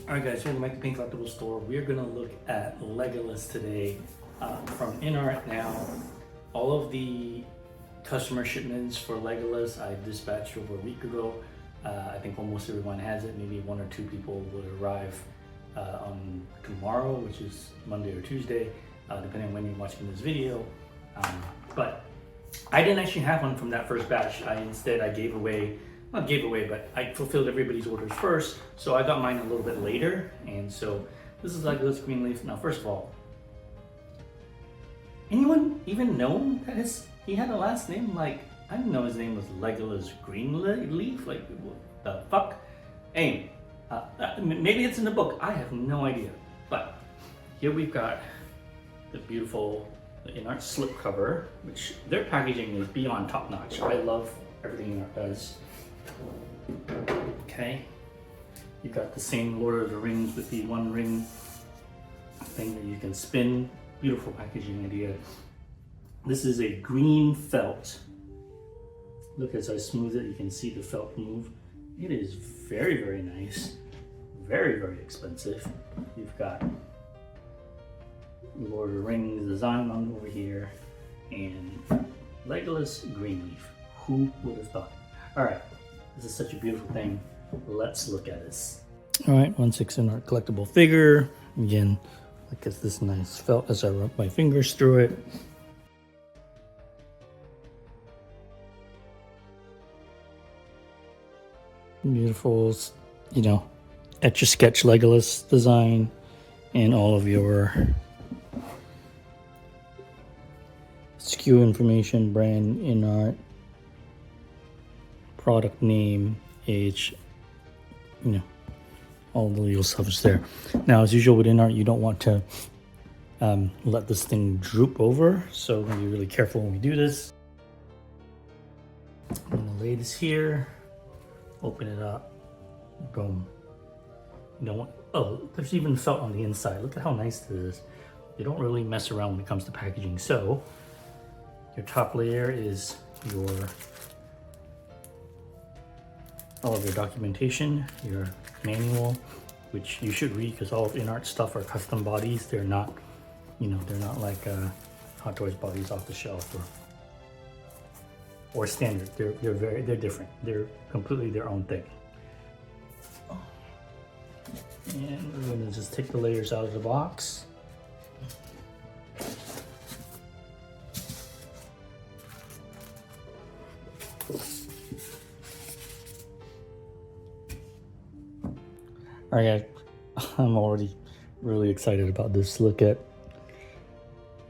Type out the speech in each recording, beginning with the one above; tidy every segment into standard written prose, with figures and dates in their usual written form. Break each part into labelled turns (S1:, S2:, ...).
S1: Alright guys, welcome back to Pink Collectible Store. We're going to look at Legolas today from InArt now. All of the customer shipments for Legolas I dispatched over a week ago. I think almost everyone has it. Maybe one or two people will arrive on tomorrow, which is Monday or Tuesday, depending on when you're watching this video. But I didn't actually have one from that first batch. Instead I gave away, not gave away, but I fulfilled everybody's orders first. So I got mine a little bit later. And so this is Legolas Greenleaf. Now, first of all, anyone even know that he had a last name? Like, I didn't know his name was Legolas Greenleaf. Like, what the fuck? Hey, maybe it's in the book. I have no idea. But here we've got the beautiful InArt slipcover, which their packaging is beyond top notch. I love everything InArt does. Okay, you got the same Lord of the Rings with the one ring thing that you can spin. Beautiful packaging idea. This is a green felt. Look, as I smooth it, you can see the felt move. It is very, very nice. Very, very expensive. You've got Lord of the Rings design on over here and Legolas Greenleaf. Who would have thought? All right. This is such a beautiful thing. Let's look at this. All right, 1/6 InArt collectible figure. Again, look at this nice felt as I rub my fingers through it. Beautiful, you know, etch-a-sketch Legolas design and all of your SKU information, brand, InArt, product name, age, you know, all the legal stuff is there. Now, as usual with InArt, you don't want to let this thing droop over, so be really careful when we do this. I'm gonna lay this here, open it up, boom. You don't want, oh, there's even felt on the inside. Look at how nice this is. They don't really mess around when it comes to packaging. So your top layer is all of your documentation, your manual, which you should read because all of InArt stuff are custom bodies. They're not, you know, they're not like Hot Toys bodies off the shelf or standard. They're different. They're completely their own thing. And we're gonna just take the layers out of the box. All right, guys, I'm already really excited about this. Look at,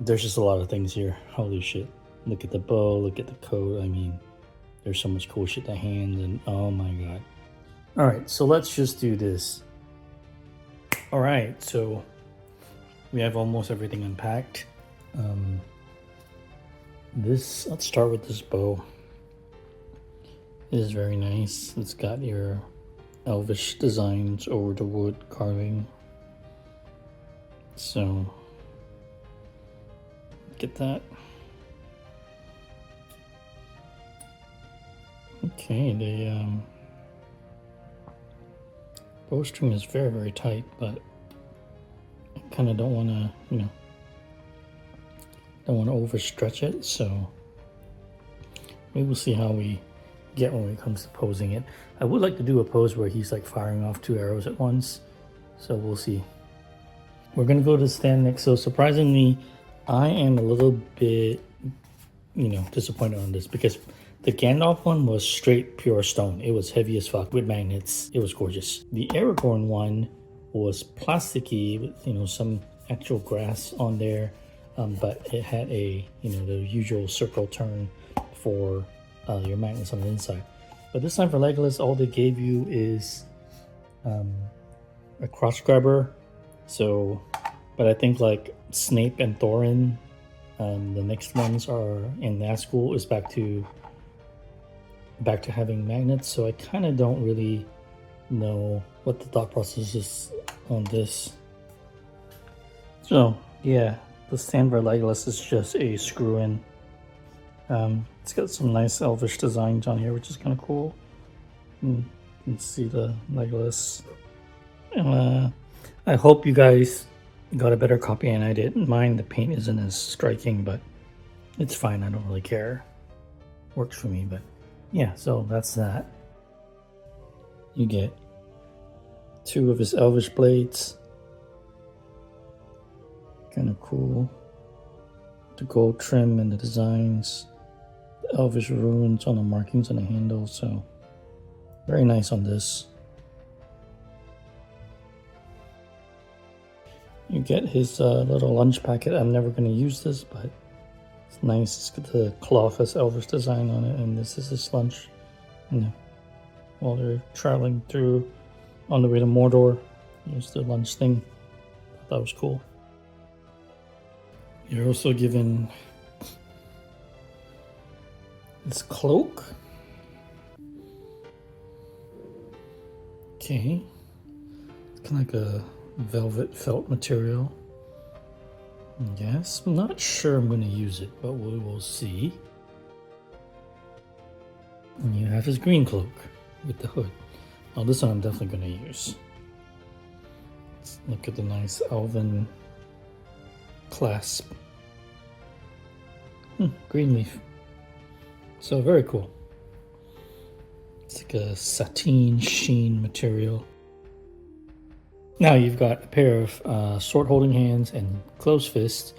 S1: there's just a lot of things here. Holy shit. Look at the bow, look at the coat. I mean, there's so much cool shit to hand and oh my God. All right, so let's just do this. All right, so we have almost everything unpacked. Let's start with this bow. It is very nice. It's got your elvish designs over the wood carving. So get that. Okay, the bowstring is very, very tight, but I kind of don't want to, you know, don't want to overstretch it. So maybe we'll see how we get when it comes to posing it. I would like to do a pose where he's like firing off 2 arrows at once, so we'll see. We're gonna go to the stand next. So surprisingly, I am a little bit, you know, disappointed on this because the Gandalf one was straight pure stone. It was heavy as fuck with magnets. It was gorgeous. The Aragorn one was plasticky with, you know, some actual grass on there, but it had a, you know, the usual circle turn for your magnets on the inside. But this time for Legolas, all they gave you is a crotch grabber. So, but I think like Snape and Thorin, the next ones are in that school is back to having magnets. So I kind of don't really know what the thought process is on this. So yeah, the stand for Legolas is just a screw-in. It's got some nice elvish designs on here, which is kind of cool. You can see the Legolas I hope you guys got a better copy, and I didn't mind. The paint isn't as striking, but it's fine. I don't really care. Works for me, but yeah, so that's that. You get 2 of his elvish blades. Kind of cool. The gold trim and the designs. The elvish runes on the markings on the handle, so very nice on this. You get his little lunch packet. I'm never going to use this, but it's nice. It's got the cloth as elvish design on it, and this is his lunch. You know, while they're traveling through on the way to Mordor, use the lunch thing. That was cool. You're also given this cloak. Okay, it's kind of like a velvet felt material. Yes, I'm not sure I'm going to use it, but we will see. And you have his green cloak with the hood. Now this one I'm definitely going to use. Let's look at the nice elven clasp. Greenleaf. So very cool. It's like a sateen sheen material. Now you've got a pair of sword holding hands and closed fists,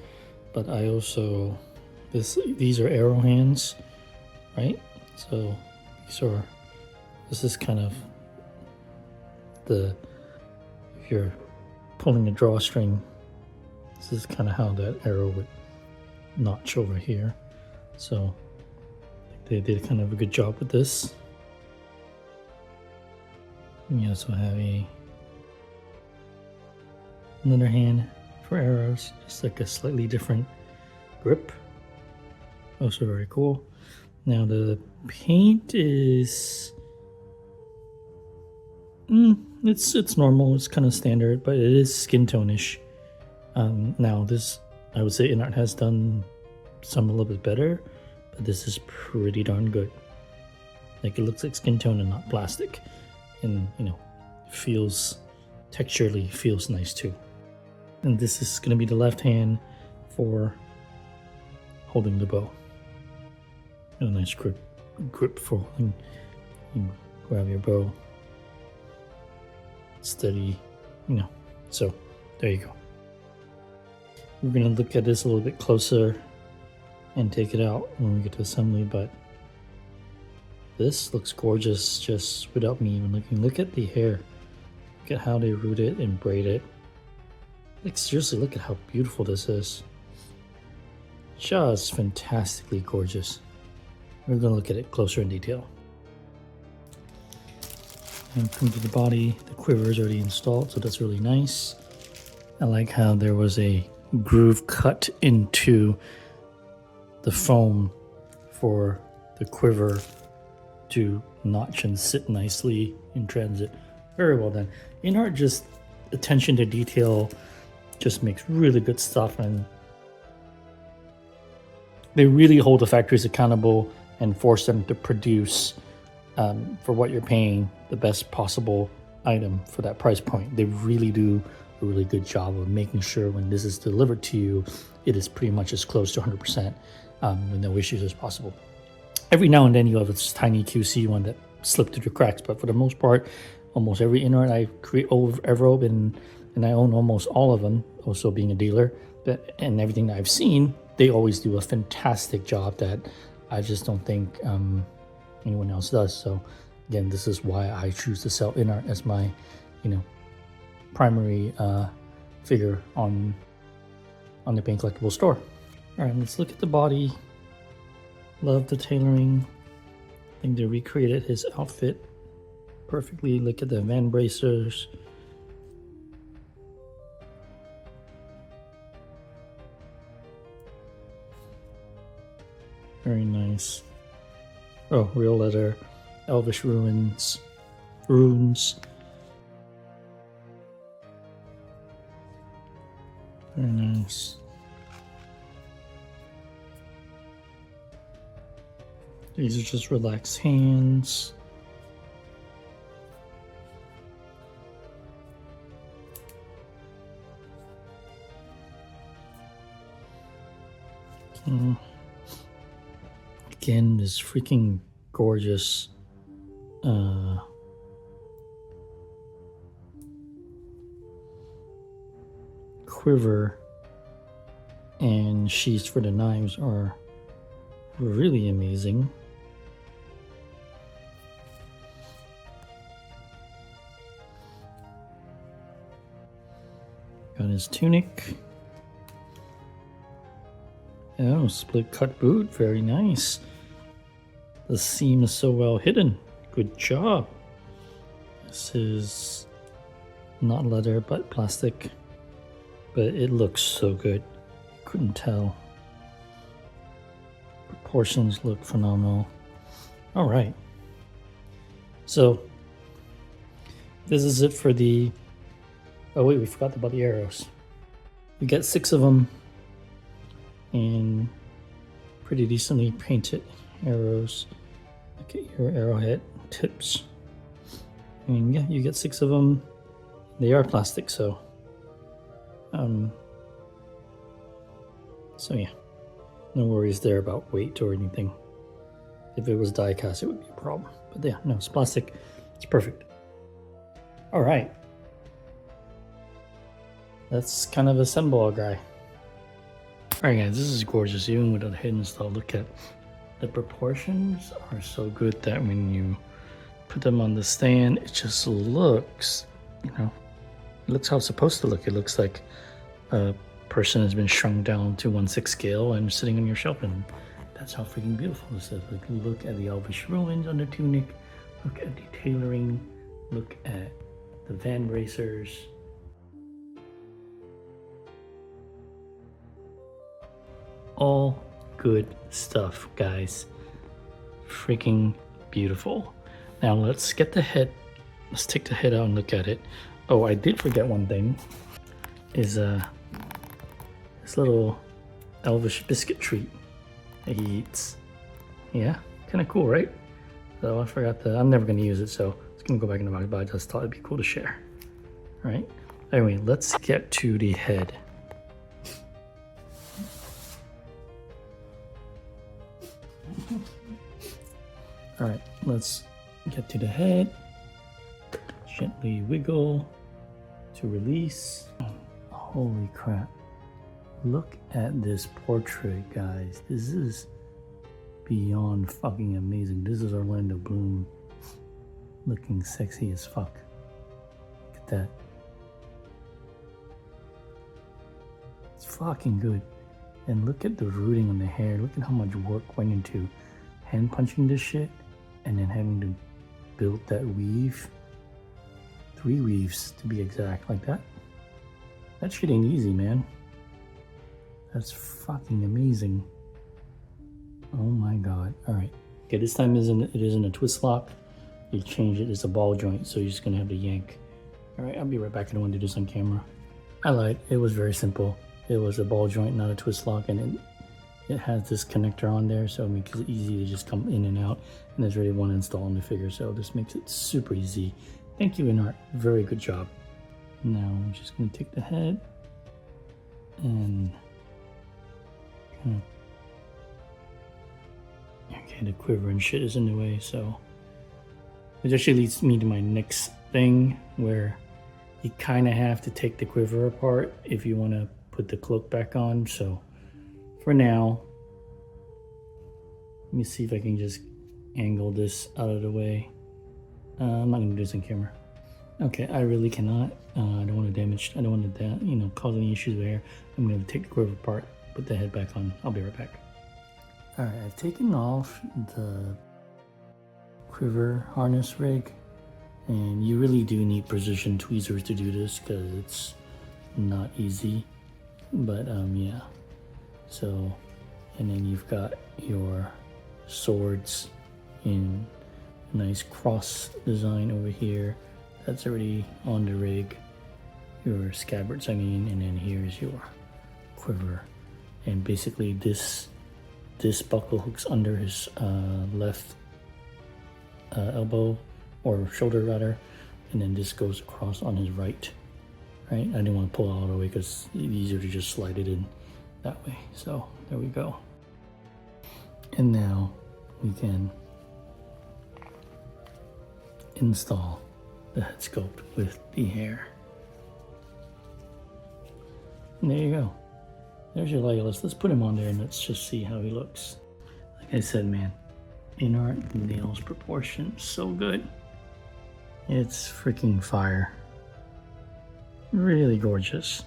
S1: but I also these are arrow hands, right? So this is kind of if you're pulling a drawstring, this is kind of how that arrow would notch over here. So they did kind of a good job with this. And you also have another hand for arrows, just like a slightly different grip. Also very cool. Now the paint is it's normal, it's kind of standard, but it is skin tone-ish. Now this, I would say InArt has done some a little bit better, but this is pretty darn good. Like, it looks like skin tone and not plastic, and you know, texturally feels nice too. And this is going to be the left hand for holding the bow. A nice grip for holding. You grab your bow, steady, you know. So there you go. We're going to look at this a little bit closer and take it out when we get to assembly, but this looks gorgeous just without me even looking. Look at the hair. Look at how they root it and braid it. Like, seriously, look at how beautiful this is. Just fantastically gorgeous. We're going to look at it closer in detail. And come to the body. The quiver is already installed, so that's really nice. I like how there was a groove cut into the foam for the quiver to notch and sit nicely in transit. Very well done. InArt, just attention to detail, just makes really good stuff, and they really hold the factories accountable and force them to produce for what you're paying, the best possible item for that price point. They really do a really good job of making sure when this is delivered to you, it is pretty much as close to 100% with no issues as possible. Every now and then you have this tiny QC one that slipped through the cracks, but for the most part, almost every InArt I create ever opened, and I own almost all of them, also being a dealer, and everything that I've seen, they always do a fantastic job that I just don't think anyone else does. So again, this is why I choose to sell InArt as my, primary figure on the Paint Collectible store. All right, let's look at the body. Love the tailoring. I think they recreated his outfit perfectly. Look at the van bracers. Very nice. Oh, real leather, elvish runes. Very nice. These are just relaxed hands. Again, this freaking gorgeous quiver and sheaths for the knives are really amazing. Got his tunic. Oh, split cut boot, very nice. The seam is so well hidden. Good job. This is not leather but plastic, but it looks so good. Couldn't tell. Proportions look phenomenal. All right. So this is it for the, oh wait, we forgot about the arrows. We get 6 of them and pretty decently painted arrows. Look at your arrowhead tips. And yeah, you get 6 of them. They are plastic, so yeah, no worries there about weight or anything. If it was die cast, it would be a problem. But yeah, no, it's plastic. It's perfect. All right. Let's kind of assemble our guy. All right, guys, this is gorgeous. Even without the head install, look at the proportions are so good that when you put them on the stand, it just looks, you know, it looks how it's supposed to look. It looks like a person has been shrunk down to 1/6 scale and sitting on your shelf, and that's how freaking beautiful this is. Like, look at the elvish ruins on the tunic, look at the tailoring, look at the van bracers. All good stuff, guys. Freaking beautiful. Now let's get the head. Let's take the head out and look at it. Oh, I did forget one thing. Is this little elvish biscuit treat that he eats. Yeah, kind of cool, right? So I forgot that. I'm never going to use it, so it's going to go back in the box, but I just thought it'd be cool to share. All right. Anyway, let's get to the head. All right, let's get to the head. Gently wiggle to release. Holy crap. Look at this portrait, guys. This is beyond fucking amazing. This is Orlando Bloom looking sexy as fuck. Look at that. It's fucking good. And look at the rooting on the hair. Look at how much work went into hand punching this shit and then having to build that weave. 3 weaves to be exact, like that. That shit ain't easy, man. That's fucking amazing. Oh my god. Alright. Okay, this time it isn't a twist lock. You change it, it's a ball joint, so you're just gonna have to yank. Alright, I'll be right back. I don't want to do this on camera. I lied. It was very simple. It was a ball joint, not a twist lock, and it has this connector on there, so it makes it easy to just come in and out. And there's already one install on the figure, so this makes it super easy. Thank you, InArt. Very good job. Now I'm just gonna take the head and okay, the quiver and shit is in the way, so it actually leads me to my next thing, where you kind of have to take the quiver apart if you want to put the cloak back on. So for now, let me see if I can just angle this out of the way. I'm not gonna do this on camera. Okay, I really cannot. I don't want to damage. I don't want to, cause any issues there. I'm gonna take the quiver apart, put the head back on. I'll be right back. All right, I've taken off the quiver harness rig, and you really do need precision tweezers to do this because it's not easy. But yeah. So, and then you've got your swords in a nice cross design over here. That's already on the rig. Your scabbards, and then here's your quiver. And basically this buckle hooks under his left elbow, or shoulder rather, and then this goes across on his right. Right? I didn't want to pull it all the way because it's easier to just slide it in that way. So there we go. And now we can install the head sculpt with the hair. And there you go. There's your Legolas. Let's put him on there and let's just see how he looks. Like I said, man, InArt nails proportion so good. It's freaking fire. Really gorgeous.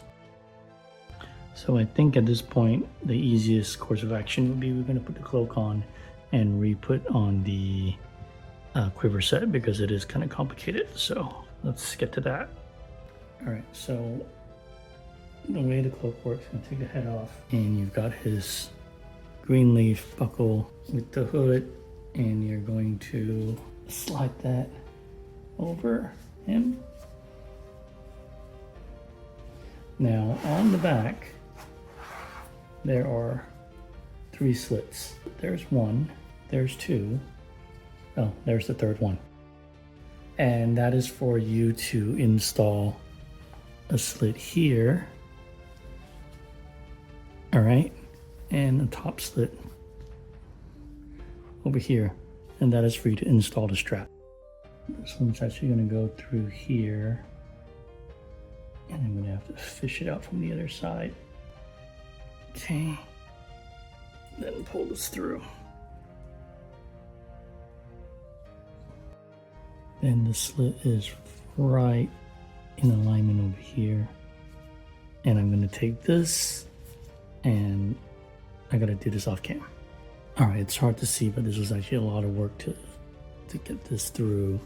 S1: So I think at this point, the easiest course of action would be we're going to put the cloak on and re-put on the quiver set because it is kind of complicated. So let's get to that. All right, so the way the cloak works, I'm going to take the head off and you've got his Greenleaf buckle with the hood and you're going to slide that over him. Now on the back, there are 3 slits. There's 1, there's 2, oh, there's the 3rd one. And that is for you to install a slit here. All right, and a top slit over here. And that is for you to install the strap. This one's actually gonna go through here. And I'm gonna have to fish it out from the other side. Okay, then pull this through. Then the slit is right in alignment over here. And I'm gonna take this and I gotta do this off cam. All right, it's hard to see, but this was actually a lot of work to get this through.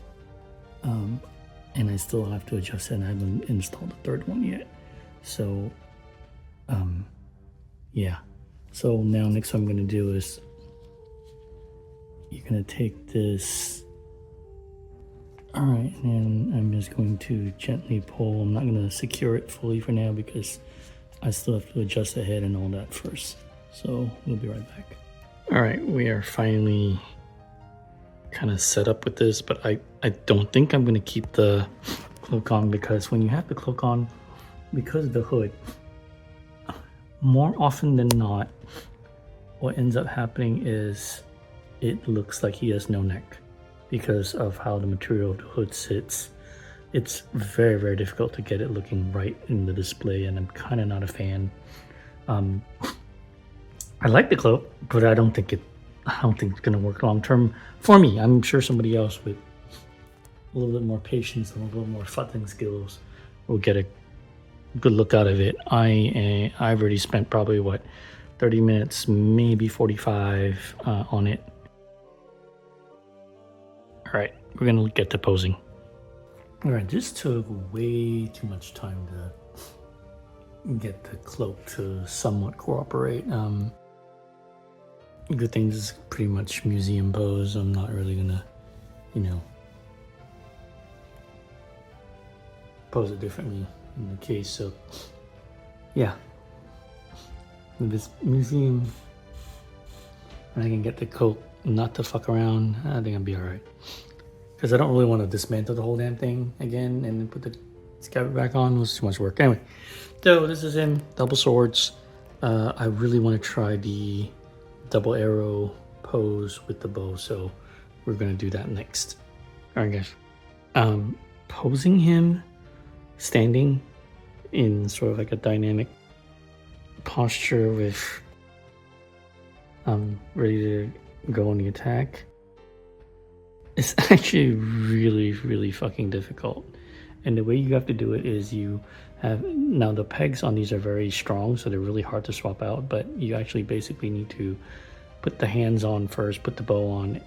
S1: And I still have to adjust it and I haven't installed the 3rd one yet. So, yeah. So now next what I'm gonna do is you're gonna take this. All right, and I'm just going to gently pull. I'm not gonna secure it fully for now because I still have to adjust the head and all that first. So we'll be right back. All right, we are finally kind of set up with this, but I don't think I'm gonna keep the cloak on because when you have the cloak on, because of the hood, more often than not, what ends up happening is it looks like he has no neck because of how the material of the hood sits. It's very, very difficult to get it looking right in the display, and I'm kind of not a fan. I like the cloak, but I don't think it's gonna work long term for me. I'm sure somebody else with a little bit more patience and a little more futzing skills will get a good look out of it. I've already spent probably what 30 minutes, maybe 45 on it. All right, we're gonna get to posing. All right, this took way too much time to get the cloak to somewhat cooperate. Good thing this is pretty much museum pose. I'm not really gonna, pose it differently in the case. So, yeah, with this museum, and I can get the coat not to fuck around, I think I'll be all right. Because I don't really want to dismantle the whole damn thing again and then put the scabbard back on. It was too much work. Anyway, so this is him, double swords. I really want to try the double arrow pose with the bow, so we're gonna do that next. All right, guys. Posing him standing in sort of like a dynamic posture with ready to go on the attack. It's actually really, really fucking difficult. And the way you have to do it is you have, now the pegs on these are very strong, so they're really hard to swap out, but you actually basically need to put the hands on first, put the bow on,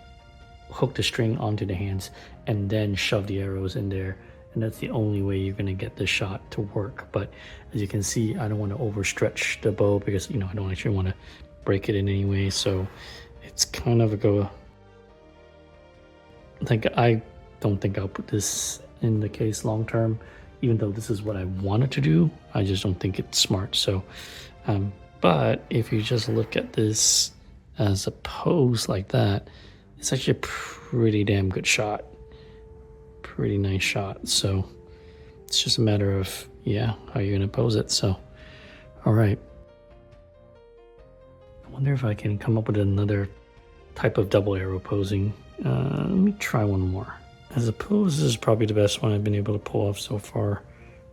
S1: hook the string onto the hands, and then shove the arrows in there. And that's the only way you're gonna get this shot to work. But as you can see, I don't want to overstretch the bow because, I don't actually want to break it in any way. So it's kind of a go. Like, I don't think I'll put this in the case long term, even though this is what I wanted to do. I just don't think it's smart. So, but if you just look at this as a pose like that, it's actually a pretty damn good shot. Pretty nice shot. So it's just a matter of, how you're gonna pose it. So, all right. I wonder if I can come up with another type of double arrow posing. Let me try one more. As a pose, this is probably the best one I've been able to pull off so far.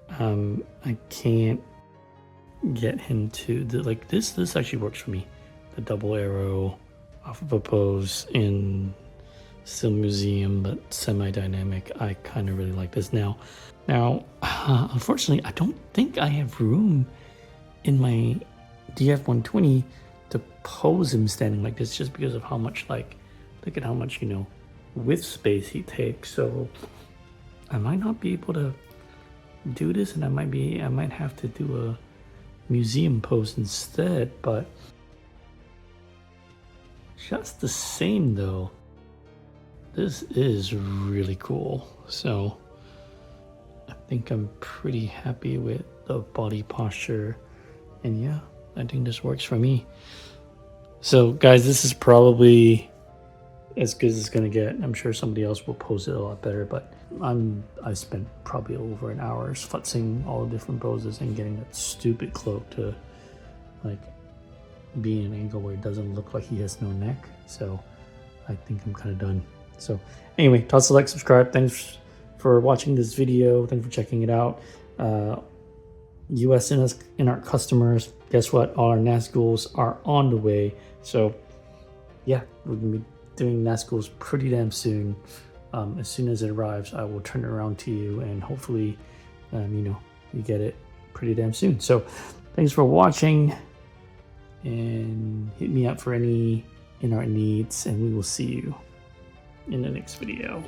S1: I can't get him to like this. This actually works for me. The double arrow off of a pose in still museum but semi-dynamic. I kind of really like this now. Unfortunately, I don't think I have room in my DF-120 to pose him standing like this, just because of how much, like, look at how much, you know, width space he takes. So I might not be able to do this, and I might have to do a museum pose instead. But just the same though, this is really cool. So I think I'm pretty happy with the body posture, and yeah, I think this works for me. So guys, this is probably as good as it's gonna get. I'm sure somebody else will pose it a lot better, but I spent probably over an hour futzing all the different poses and getting that stupid cloak to like be in an angle where it doesn't look like he has no neck. So I think I'm kind of done. So anyway, toss a like, subscribe. Thanks for watching this video. Thanks for checking it out. US InArt customers, guess what? All our Nazguls are on the way. So yeah, we're gonna be doing Nazguls pretty damn soon. As soon as it arrives, I will turn it around to you, and hopefully, you know, you get it pretty damn soon. So thanks for watching, and hit me up for any InArt needs, and we will see you in the next video.